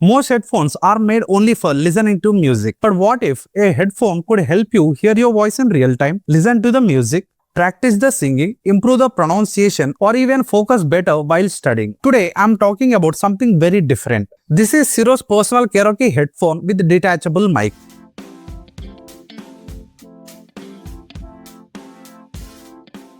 Most headphones are made only for listening to music. But what if a headphone could help you hear your voice in real time, listen to the music, practice the singing, improve the pronunciation, or even focus better while studying? Today, I'm talking about something very different. This is SIRO's Personal Karaoke Headphone with detachable mic.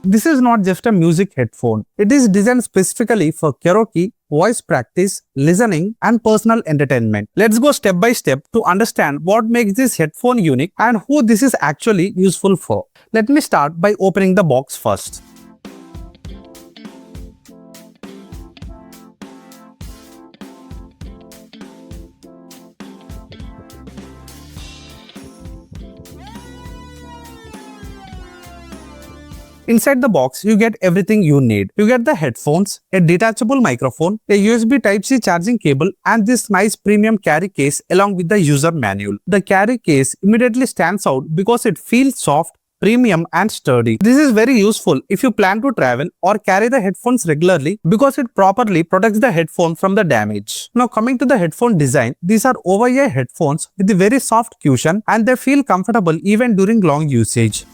This is not just a music headphone. It is designed specifically for karaoke, voice practice, listening, and personal entertainment. Let's go step by step to understand what makes this headphone unique and who this is actually useful for. Let me start by opening the box first. Inside the box, you get everything you need. You get the headphones, a detachable microphone, a USB Type-C charging cable, and this nice premium carry case along with the user manual. The carry case immediately stands out because it feels soft, premium and sturdy. This is very useful if you plan to travel or carry the headphones regularly because it properly protects the headphone from the damage. Now coming to the headphone design, these are over-ear headphones with a very soft cushion and they feel comfortable even during long usage.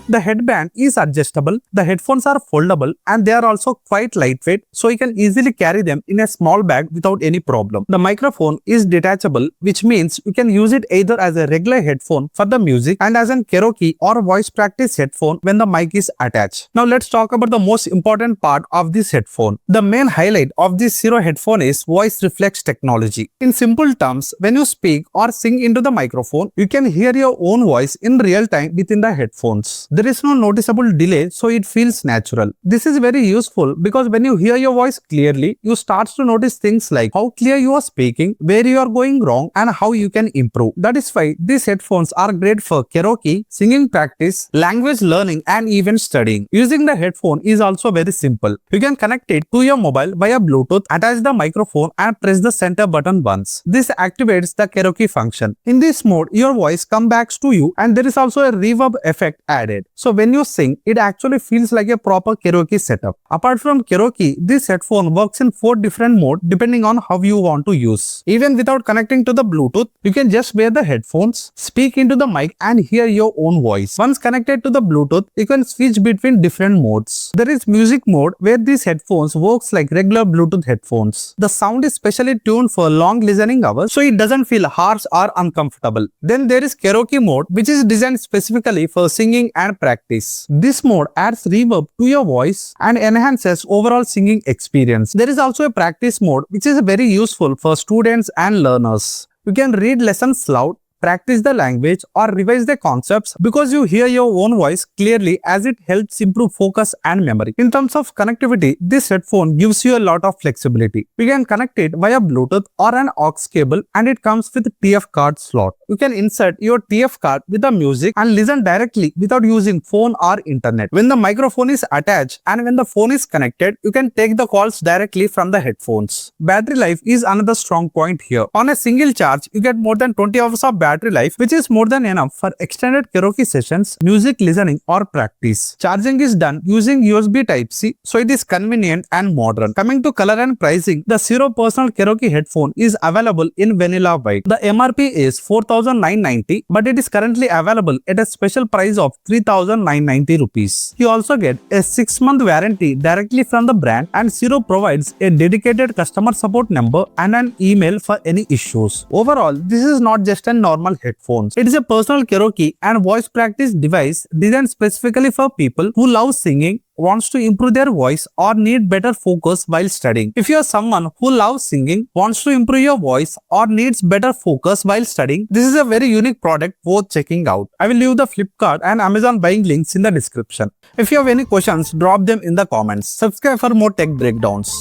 The headband is adjustable, the headphones are foldable and they are also quite lightweight, so you can easily carry them in a small bag without any problem. The microphone is detachable, which means you can use it either as a regular headphone for the music and as an karaoke or voice practice headphone when the mic is attached. Now let's talk about the most important part of this headphone. The main highlight of this SIRO headphone is Voice Reflex Technology. In simple terms, when you speak or sing into the microphone, you can hear your own voice in real time within the headphones. There is no noticeable delay, so it feels natural. This is very useful because when you hear your voice clearly, you start to notice things like how clear you are speaking, where you are going wrong, and how you can improve. That is why these headphones are great for karaoke, singing practice, language learning, and even studying. Using the headphone is also very simple. You can connect it to your mobile via Bluetooth, attach the microphone, and press the center button once. This activates the karaoke function. In this mode, your voice comes back to you, and there is also a reverb effect added. So when you sing, it actually feels like a proper karaoke setup. Apart from karaoke, this headphone works in 4 different modes depending on how you want to use. Even without connecting to the Bluetooth, you can just wear the headphones, speak into the mic and hear your own voice. Once connected to the Bluetooth, you can switch between different modes. There is music mode where these headphones works like regular Bluetooth headphones. The sound is specially tuned for long listening hours, so it doesn't feel harsh or uncomfortable. Then there is karaoke mode, which is designed specifically for singing and practice. This mode adds reverb to your voice and enhances overall singing experience. There is also a practice mode which is very useful for students and learners. You can read lessons loud, practice the language or revise the concepts because you hear your own voice clearly as it helps improve focus and memory. In terms of connectivity, this headphone gives you a lot of flexibility. You can connect it via Bluetooth or an aux cable and it comes with a TF card slot. You can insert your TF card with the music and listen directly without using phone or internet. When the microphone is attached and when the phone is connected, you can take the calls directly from the headphones. Battery life is another strong point here. On a single charge, you get more than 20 hours of battery life, which is more than enough for extended karaoke sessions, music listening or practice. Charging is done using USB Type-C, so it is convenient and modern. Coming to color and pricing, the SIRO Personal Karaoke Headphone is available in vanilla white. The MRP is 4,990, but it is currently available at a special price of 3,990 rupees. You also get a 6-month warranty directly from the brand, and SIRO provides a dedicated customer support number and an email for any issues. Overall, this is not just a normal headphones. It is a personal karaoke and voice practice device designed specifically for people who love singing, wants to improve their voice or need better focus while studying. If you are someone who loves singing, wants to improve your voice or needs better focus while studying, this is a very unique product worth checking out. I will leave the Flipkart and Amazon buying links in the description. If you have any questions, drop them in the comments. Subscribe for more tech breakdowns.